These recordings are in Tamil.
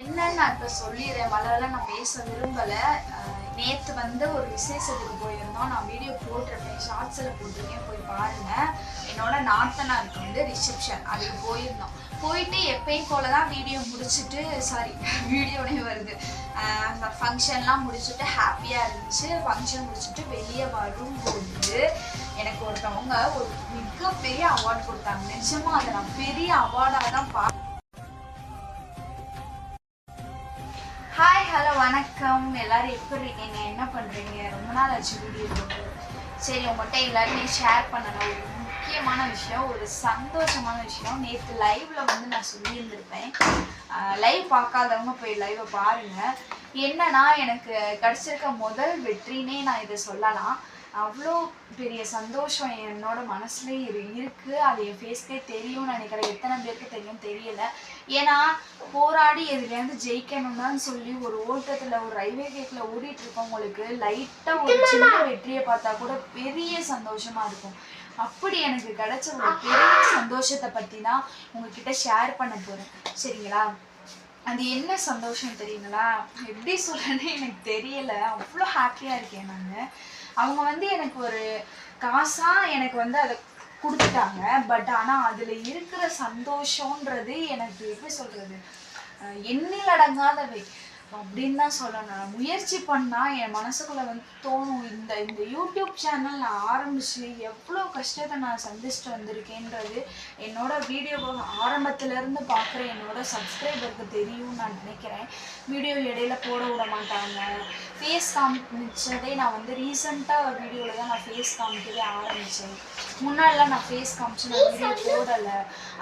என்னன்னு நான் இப்போ சொல்லிடுறேன். வளவெல்லாம் நான் பேச விரும்பலை. நேற்று வந்து ஒரு விசேஷத்துக்கு போயிருந்தோம். நான் வீடியோ போட்டிருப்பேன், ஷார்ட்ஸில் போட்டிருக்கேன், போய் பாருங்கள். என்னோட நாத்தனாருக்கு வந்து ரிசப்ஷன், அதுக்கு போயிருந்தோம். போயிட்டு எப்பயும் போல தான் வீடியோ முடிச்சுட்டு வீடியோனே வருது. ஃபங்க்ஷன்லாம் முடிச்சுட்டு ஹாப்பியாக இருந்துச்சு. ஃபங்க்ஷன் முடிச்சுட்டு வெளியே வரும்போது எனக்கு ஒருத்தவங்க ஒரு மிகப்பெரிய அவார்டு கொடுத்தாங்க. நிஜமாக அதை நான் பெரிய அவார்டாக தான் ஹாய் ஹலோ வணக்கம். எல்லாரும் எப்படி இருக்கீங்க, என்ன பண்ணுறீங்க? ரொம்ப நாள் ஆச்சு வீடியோ போட்டு. சரி, உங்கள்கிட்ட எல்லாருமே ஷேர் பண்ணணும் ஒரு முக்கியமான விஷயம், ஒரு சந்தோஷமான விஷயம். நேற்று லைவில் வந்து நான் சொல்லியிருந்திருப்பேன். லைவ் பார்க்காதவங்க போய் லைவை பாருங்கள். என்னன்னா, எனக்கு கிடச்சிருக்க முதல் வெற்றினே நான் இதை சொல்லலாம். அவ்வளோ பெரிய சந்தோஷம் என்னோட மனசுலேயே இருக்குது. அது என் ஃபேஸ்க்கே தெரியும்னு நினைக்கிறேன். எத்தனை பேருக்கு தெரியும் தெரியல. ஏன்னா போராடி எதுலேருந்து ஜெயிக்கணும்னு சொல்லி ஒரு ஓட்டத்தில், ஒரு ரயில்வே கேட்டில் ஓடிட்டு இருக்கவங்களுக்கு லைட்டாக ஒரு சின்ன வெற்றியை பார்த்தா கூட பெரிய சந்தோஷமாக இருக்கும். அப்படி எனக்கு கிடைச்ச ஒரு பெரிய சந்தோஷத்தை பற்றி தான் உங்ககிட்ட ஷேர் பண்ண போகிறேன். சரிங்களா? அது என்ன சந்தோஷம் தெரியுங்களா? எப்படி சொல்கிறேன்னு எனக்கு தெரியலை. அவ்வளோ ஹாப்பியாக இருக்கேன் நான். அவங்க வந்து எனக்கு ஒரு காசாக எனக்கு வந்து அதை கொடுத்துட்டாங்க. பட் ஆனால் அதில் இருக்கிற சந்தோஷன்றது எனக்கு எப்படி சொல்கிறது, எண்ணில் அடங்காதவை அப்படின்னு தான் சொல்லணும். நான் முயற்சி பண்ணால் என் மனசுக்குள்ளே வந்து தோணும், இந்த யூடியூப் சேனல் நான் ஆரம்பித்து எவ்வளோ கஷ்டத்தை நான் சந்திச்சுட்டு வந்திருக்கேன்றது என்னோட வீடியோ ஆரம்பத்துலேருந்து பார்க்குற என்னோட சப்ஸ்கிரைபருக்கு தெரியும்னு நான் நினைக்கிறேன். வீடியோ இடையில போட விட மாட்டாங்க. ஃபேஸ் காமிச்சதே நான் வந்து ரீசெண்டாக வீடியோவில் தான் நான் ஃபேஸ் காமிக்கவே ஆரம்பித்தேன். முன்னாடிலாம் நான் ஃபேஸ் காமிச்சு நான் வீடியோ போடலை.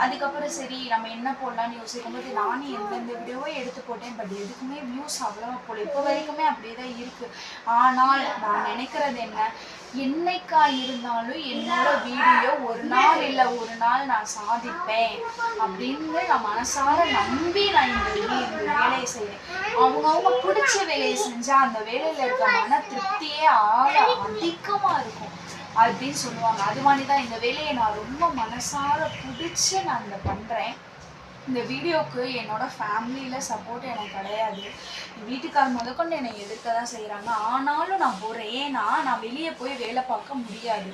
அதுக்கப்புறம் சரி நம்ம என்ன போடலான்னு யோசிக்கும்போது நானே எந்தெந்த வீடியோவோ எடுத்து போட்டேன். பட் எதுக்குமே வியூஸ் அவ்வளோவா போல. இப்போ வரைக்குமே அப்படியே தான் இருக்குது. ஆனால் நான் நினைக்கிறது என்னைக்கா இருந்தாலும் என்னோட வீடியோ ஒரு நாள் இல்லை ஒரு நாள் நான் சாதிப்பேன் அப்படின்னு நான் மனசார நம்பி நான் இந்த வேலையை செய்கிறேன். அவங்கவுங்க பிடிச்ச வேலையை செஞ்சால் அந்த வேலையில் இருக்க மன திருப்தியே அதிகமாக இருக்கும் அப்படின்னு சொல்லுவாங்க. அது மாதிரி தான் இந்த வேலையை நான் ரொம்ப மனசார பிடிச்சி நான் இதை பண்ணுறேன். இந்த வீடியோவுக்கு என்னோட ஃபேமிலியில் சப்போர்ட் எனக்கு கிடையாது. வீட்டுக்கார் முதற்கொண்டு என்னை எதிர்க்க தான் செய்கிறாங்க. ஆனாலும் நான் போகிறேன். ஏன்னா நான் வெளியே போய் வேலை பார்க்க முடியாது.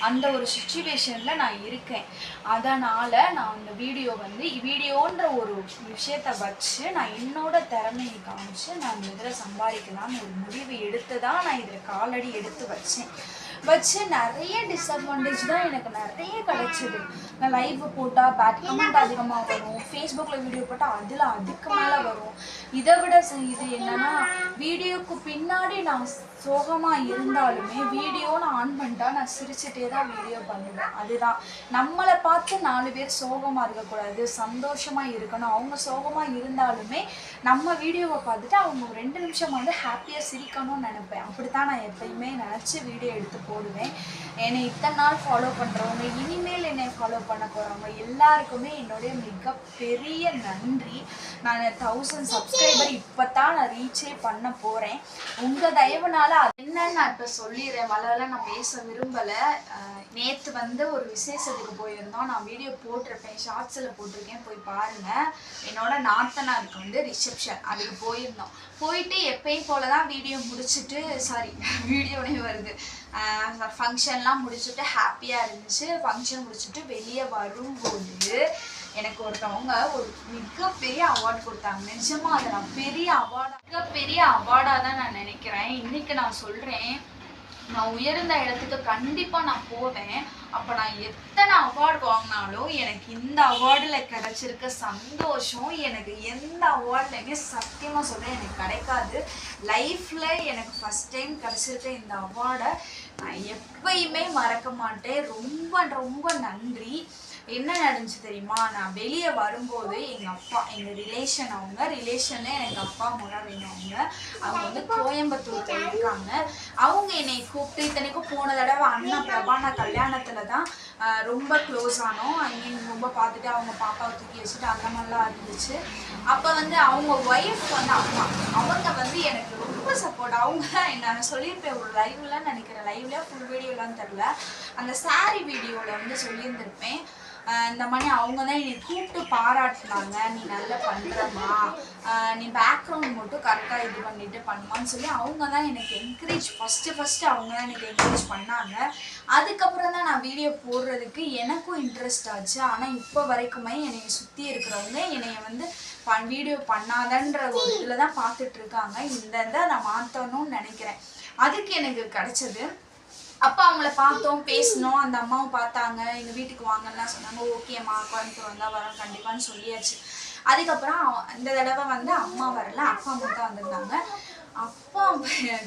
அந்த ஒரு சுச்சுவேஷனில் நான் இருக்கேன். அதனால் நான் அந்த வீடியோன்ற ஒரு விஷயத்தை வச்சு நான் என்னோட திறமையை காமிச்சு நான் இந்த இதில் சம்பாதிக்கலாம்னு ஒரு முடிவு எடுத்து தான் நான் இதில் காலடி எடுத்து வச்சு நிறைய டிஸ்அட்வான்டேஜ் தான் எனக்கு நிறைய கிடைச்சிது. நான் லைவ் போட்டால் பேட் கமெண்ட் அதிகமாக வரும். ஃபேஸ்புக்கில் வீடியோ போட்டால் அதில் அதுக்கு மேலே வரும். இதை விட இது என்னன்னா, வீடியோக்கு பின்னாடி நான் சோகமாக இருந்தாலுமே வீடியோ நான் ஆன் பண்ணிட்டா நான் சிரிச்சுட்டே தான் வீடியோ பண்ணுவேன். அதுதான் நம்மளை பார்த்து 4 பேர் சோகமாக இருக்கக்கூடாது, சந்தோஷமாக இருக்கணும். அவங்க சோகமாக இருந்தாலுமே நம்ம வீடியோவை பார்த்துட்டு அவங்க 2 நிமிஷம் வந்து ஹாப்பியாக சிரிக்கணும்னு நினைப்பேன். அப்படி தான் நான் எப்பயுமே நினச்சி வீடியோ எடுத்து போடுவேன். என்னை இத்தனை நாள் ஃபாலோ பண்ணுறவங்க, இனிமேல் என்னை ஃபாலோ பண்ண போகிறவங்க எல்லாருக்குமே என்னுடைய மிகப்பெரிய நன்றி. நான் 1000 சப்ஸ்கிரைபர் இப்போ தான் நான் ரீச்சே பண்ண போகிறேன். உங்கள் தயவுனால என்னன்னு நான் இப்போ சொல்லிடுறேன். வளவெல்லாம் நான் பேச விரும்பலை. நேற்று வந்து ஒரு விசேஷத்துக்கு போயிருந்தோம். நான் வீடியோ போட்டிருப்பேன், ஷார்ட்ஸில் போட்டிருக்கேன், போய் பாருங்கள். என்னோட நாத்தனாருக்கு வந்து ரிசப்ஷன், அதுக்கு போயிருந்தோம். போயிட்டு எப்பயும் போல தான் வீடியோ முடிச்சுட்டு வீடியோனே வருது. ஃபங்க்ஷன்லாம் முடிச்சுட்டு ஹாப்பியாக இருந்துச்சு. ஃபங்க்ஷன் முடிச்சுட்டு வெளியே வரும்போது எனக்கு ஒருத்தவங்க ஒரு மிகப்பெரிய அவார்டு கொடுத்தாங்க. நிஜமாக அதை நான் மிகப்பெரிய அவார்டாக தான் நான் நினைக்கிறேன். இன்றைக்கி நான் சொல்கிறேன், நான் உயர்ந்த இடத்துக்கு கண்டிப்பாக நான் போவேன். அப்போ நான் எத்தனை அவார்டு வாங்கினாலும் எனக்கு இந்த அவார்டில் கிடைச்சிருக்க சந்தோஷம் எனக்கு எந்த அவார்ட்லையுமே சத்தியமாக சொல்கிறேன் எனக்கு கிடைக்காது. லைஃப்பில் எனக்கு ஃபஸ்ட் டைம் கிடைச்சிருக்க இந்த அவார்டை நான் எப்பயுமே மறக்க மாட்டேன். ரொம்ப ரொம்ப நன்றி. என்ன நடந்துச்சு தெரியுமா? நான் வெளியே வரும்போது எங்கள் அப்பா, எங்கள் ரிலேஷனில் எனக்கு அப்பா முறை வேணும். அவங்க வந்து கோயம்புத்தூரில் இருக்காங்க. அவங்க என்னை கூப்பிட்டு, இத்தனைக்கும் போன தடவை அண்ணா பிரபான கல்யாணத்தில் தான் ரொம்ப க்ளோஸ் ஆனோம். ரொம்ப பார்த்துட்டு அவங்க பாப்பாவை தூக்கி வச்சுட்டு அந்த மாதிரிலாம் இருந்துச்சு. அப்போ வந்து அவங்க ஒய்ஃப் வந்து அம்மா, அவங்க வந்து எனக்கு ரொம்ப சப்போர்ட். அவங்க தான் நான் சொல்லியிருப்பேன் ஒரு லைவ்லாம் நினைக்கிறேன், லைவ்ல ஃபுல் வீடியோலாம் தெரில, அந்த சாரி வீடியோவில் வந்து சொல்லியிருந்திருப்பேன். இந்த மாதிரி அவங்க தான் என்னை கூப்பிட்டு பாராட்டினாங்க, நீ நல்லா பண்ணுறம்மா, நீ பேக்ரவுண்ட் மட்டும் கரெக்டாக இது பண்ணிட்டு பண்ணுமான்னு சொல்லி அவங்க தான் எனக்கு என்கரேஜ் ஃபஸ்ட்டு அவங்க தான் எனக்கு என்கரேஜ் பண்ணாங்க. அதுக்கப்புறம் தான் நான் வீடியோ போடுறதுக்கு எனக்கும் இன்ட்ரெஸ்ட் ஆச்சு. ஆனால் இப்போ வரைக்குமே என்னை சுற்றி இருக்கிறவங்க என்னை வந்து வீடியோ பண்ணாதன்ற ஒரு இதில் தான் பார்த்துட்டு இருக்காங்க. இந்த இதை நான் மாற்றணும்னு நினைக்கிறேன். அதுக்கு எனக்கு கிடைச்சது, அப்போ அவங்கள பார்த்தோம், பேசினோம், அந்த அம்மாவும் பார்த்தாங்க, எங்கள் வீட்டுக்கு வாங்கலாம் சொன்னாங்க. ஓகேம்மா கோயம்புத்தூர் வந்தால் வரோம் கண்டிப்பான்னு சொல்லியாச்சு. அதுக்கப்புறம் இந்த தடவை வந்து அம்மா வரல, அப்பா மட்டும் வந்திருந்தாங்க. அப்பா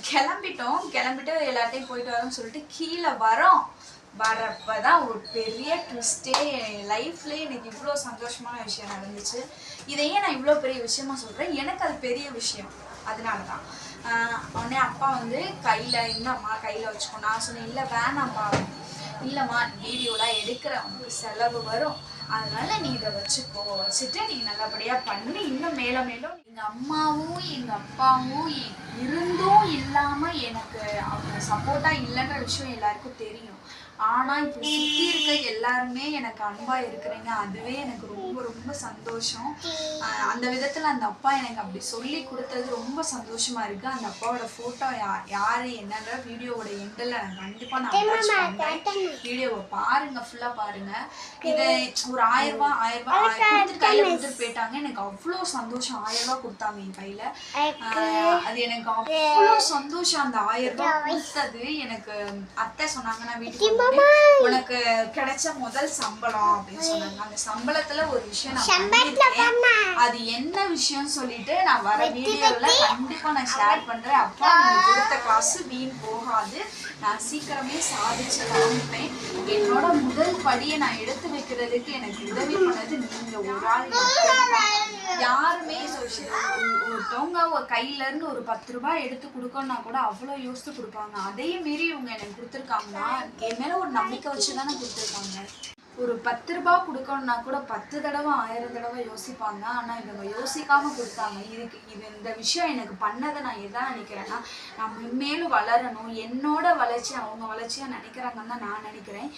கிளம்பிட்டு எல்லாத்தையும் போயிட்டு வரோம்னு சொல்லிட்டு கீழே வரப்பதான் ஒரு பெரிய ட்விஸ்டே லைஃப்லேயே எனக்கு இவ்வளோ சந்தோஷமான விஷயம் நடந்துச்சு. இதையே நான் இவ்வளோ பெரிய விஷயமா சொல்கிறேன், எனக்கு அது பெரிய விஷயம். அதனால தான் உடனே அப்பா வந்து இந்தம்மா கையில் வச்சுக்கோ. நான் சொன்னேன், இல்லை வேணாம்ப்பா, இல்லைம்மா வீடியோலாம் எடுக்கிற உனக்கு செலவு வரும், அதனால நீ இதை வச்சுட்டு நீ நல்லபடியாக பண்ணி இன்னும் மேலும் எங்கள் அம்மாவும் எங்கள் அப்பாவும் இருந்தும் இல்லாமல் எனக்கு அவங்க சப்போர்ட்டாக இல்லைன்ற விஷயம் எல்லாருக்கும் தெரியும். ஆனால் இப்போ சுற்றி இருக்க எல்லாருமே எனக்கு அன்பாக இருக்கிறீங்க, அதுவே எனக்கு ரொம்ப ரொம்ப சந்தோஷம். அந்த விதத்தில் அந்த அப்பா எனக்கு அப்படி சொல்லி கொடுத்தது ரொம்ப சந்தோஷமாக இருக்குது. அந்த அப்பாவோட ஃபோட்டோ யார் என்னன்ற வீடியோவோட எண்டில் நான் கண்டிப்பாக நான் அட்டாச் பண்ணுறேன். வீடியோவை பாருங்கள், ஃபுல்லாக பாருங்கள். இதை ஒரு 1000 ரூபா கொடுத்துட்டு கையில் கொடுத்துட்டு போயிட்டாங்க. எனக்கு அவ்வளோ சந்தோஷம். 1000 ரூபா கொடுத்தாங்க என் கையில். அது எனக்கு அவ்வளோ சந்தோஷம். அந்த 1000 ரூபா கொடுத்தது எனக்கு அத்தை சொன்னாங்க, நான் வீட்டுக்கு உனக்கு கிடைச்ச முதல் சம்பளம் அப்படின்னு சொன்னாங்க. அந்த சம்பளத்துல ஒரு விஷயம் நான் பண்ணிருக்கேன், அது என்ன விஷயம் சொல்லிட்டு நான் வர வீடியோல கண்டிப்பா நான் ஷேர் பண்றேன். அப்பா நீங்க கொடுத்த காசு வீண் போகாது, நான் சீக்கிரமே சாதிச்சு காமிப்பேன். என்னோட முதல் படியை நான் எடுத்து வைக்கிறதுக்கு எனக்கு உதவி பண்ணது நீங்க ஒரு ஆள். யாருமே ஒருத்தவங்க ஒரு கையில இருந்து ஒரு 10 ரூபாய் எடுத்து கொடுக்கணும்னா கூட அவ்வளவு யோசித்து கொடுப்பாங்க. அதையே மீறி இவங்க எனக்கு கொடுத்துருக்காங்கன்னா என் மேல ஒரு நம்பிக்கை வச்சுதானே கொடுத்துருக்காங்க. ஒரு 10 ரூபாய் கொடுக்கணும்னா கூட 10 தடவை 1000 தடவை யோசிப்பாங்க. ஆனால் இவங்க யோசிக்காமல் கொடுத்தாங்க. இந்த விஷயம் எனக்கு பண்ணதை நான் எதான் நினைக்கிறேன்னா, நான் மேலும் வளரணும், என்னோட வளர்ச்சி அவங்க வளர்ச்சியாக நினைக்கிறாங்கன்னு தான் நான் நினைக்கிறேன்.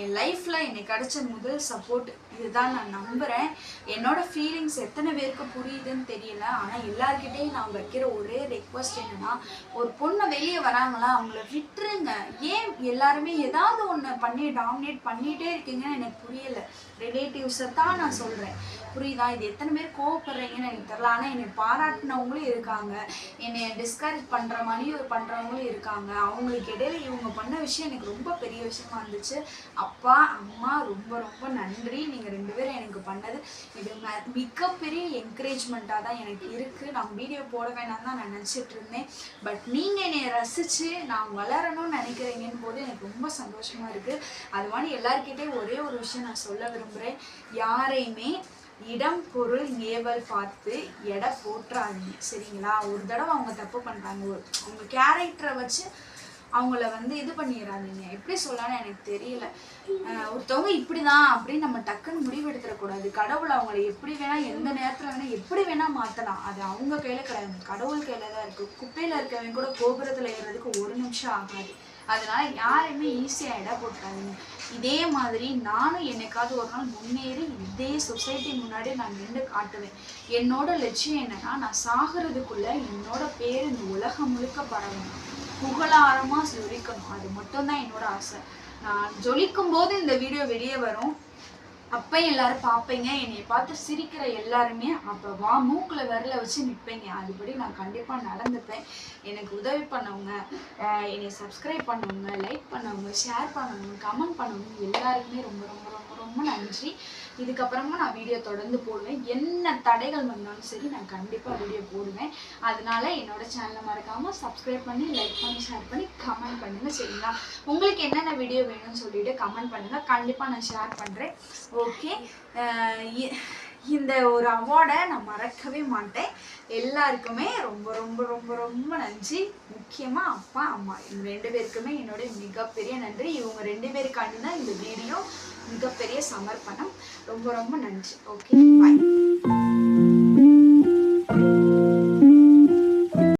என் லைஃப்பில் எனக்கு கிடைச்ச முதல் சப்போர்ட் இதுதான் நான் நம்புகிறேன். என்னோட ஃபீலிங்ஸ் எத்தனை பேருக்கு புரியுதுன்னு தெரியல. ஆனால் எல்லாருக்கிட்டையும் நான் வைக்கிற ஒரே ரெக்வஸ்ட் என்னன்னா, ஒரு பொண்ணை வெளியே வராங்களா அவங்கள விட்டுருங்க. ஏன் எல்லாருமே ஏதாவது ஒன்று பண்ணி டாமினேட் பண்ணிகிட்டே இருக்கீங்கன்னு எனக்கு புரியல. ரிலேட்டிவ்ஸை தான் நான் சொல்கிறேன், புரியுதா? இது எத்தனை பேர் கோவப்படுறீங்கன்னு எனக்கு தெரியல. ஆனால் என்னை பாராட்டினவங்களும் இருக்காங்க, என்னை டிஸ்கரேஜ் பண்ணுற மாதிரி பண்ணுறவங்களும் இருக்காங்க. அவங்களுக்கு இடையில இவங்க பண்ண விஷயம் எனக்கு ரொம்ப பெரிய விஷயமா இருந்துச்சு. அப்பா அம்மா ரொம்ப ரொம்ப நன்றி. நீங்கள் 2 பேரும் எனக்கு பண்ணது இது மிகப்பெரிய என்கரேஜ்மெண்ட்டாக தான் எனக்கு இருக்குது. நான் வீடியோ போட வேணாம் தான் நான் நினச்சிட்டு இருந்தேன். பட் நீங்கள் என்னை ரசித்து நான் வளரணும்னு நினைக்கிறீங்கன்னு போது எனக்கு ரொம்ப சந்தோஷமாக இருக்குது. அது மாதிரி எல்லாருக்கிட்டையும் ஒரே ஒரு விஷயம் நான் சொல்ல விரும்புகிறேன், யாரையுமே இடம் பொருள் ஏவல் பார்த்து எடை போட்டுறாதீங்க, சரிங்களா? ஒரு தடவை அவங்க தப்பு பண்ணுறாங்க, அவங்க கேரக்டரை வச்சு அவங்கள வந்து இது பண்ணிடுறாதீங்க. எப்படி சொல்லலான்னு எனக்கு தெரியல. ஒருத்தவங்க இப்படிதான் அப்படின்னு நம்ம டக்குன்னு முடிவெடுத்துடக்கூடாது. கடவுள் அவங்கள எப்படி வேணா எந்த நேரத்தில் வேணா எப்படி வேணா மாற்றலாம். அது அவங்க கையில் கிடையாது, கடவுள் கையில தான் இருக்குது. குப்பையில் இருக்கவங்க கூட கோபுரத்தில் ஏறுறதுக்கு 1 நிமிஷம் ஆகாது. அதனால யாரையுமே ஈஸியாக இடம் போட்டுறாதீங்க. இதே மாதிரி நானும் என்னைக்காவது ஒரு நாள் முன்னேறி இதே சொசைட்டி முன்னாடி நான் நின்று காட்டுவேன். என்னோட லட்சியம் என்னன்னா, நான் சாகிறதுக்குள்ள என்னோட பேர் இந்த உலகம் முழுக்க பரவணும், புகழாரமாக ஜொலிக்கணும். அது மட்டும்தான் என்னோட ஆசை. நான் ஜொலிக்கும் போது இந்த வீடியோ வெளியே வரும், அப்போ எல்லாரும் பார்ப்பீங்க. என்னை பார்த்து சிரிக்கிற எல்லாருமே அப்போ மூக்கில் விரல வச்சு நிற்பீங்க. அதுபடி நான் கண்டிப்பாக நடந்துப்பேன். எனக்கு உதவி பண்ணவங்க, என்னை சப்ஸ்கிரைப் பண்ணவங்க, லைக் பண்ணவங்க, ஷேர் பண்ணவங்க, கமெண்ட் பண்ணவங்க எல்லாருக்குமே ரொம்ப ரொம்ப ரொம்ப ரொம்ப நன்றி. இதுக்கப்புறமா நான் வீடியோ தொடர்ந்து போடுவேன். என்ன தடைகள் வந்தாலும் சரி நான் கண்டிப்பாக வீடியோ போடுவேன். அதனால என்னோட சேனலை மறக்காமல் சப்ஸ்கிரைப் பண்ணி, லைக் பண்ணி, ஷேர் பண்ணி, கமெண்ட் பண்ணுங்கள், சரிங்களா? உங்களுக்கு என்னென்ன வீடியோ வேணும்னு சொல்லிட்டு கமெண்ட் பண்ணுங்கள், கண்டிப்பாக நான் ஷேர் பண்ணுறேன். ஓகே, இந்த ஒரு அவார்டை நான் மறக்கவே மாட்டேன். எல்லாருக்குமே ரொம்ப ரொம்ப ரொம்ப ரொம்ப நன்றி. முக்கியமாக அப்பா அம்மா இந்த 2 பேருக்குமே என்னுடைய மிகப்பெரிய நன்றி. இவங்க 2 பேருக்காண்டி தான் இந்த வீடியோ மிகப்பெரிய சமர்ப்பணம். ரொம்ப ரொம்ப நன்றி. ஓகே, பாய்.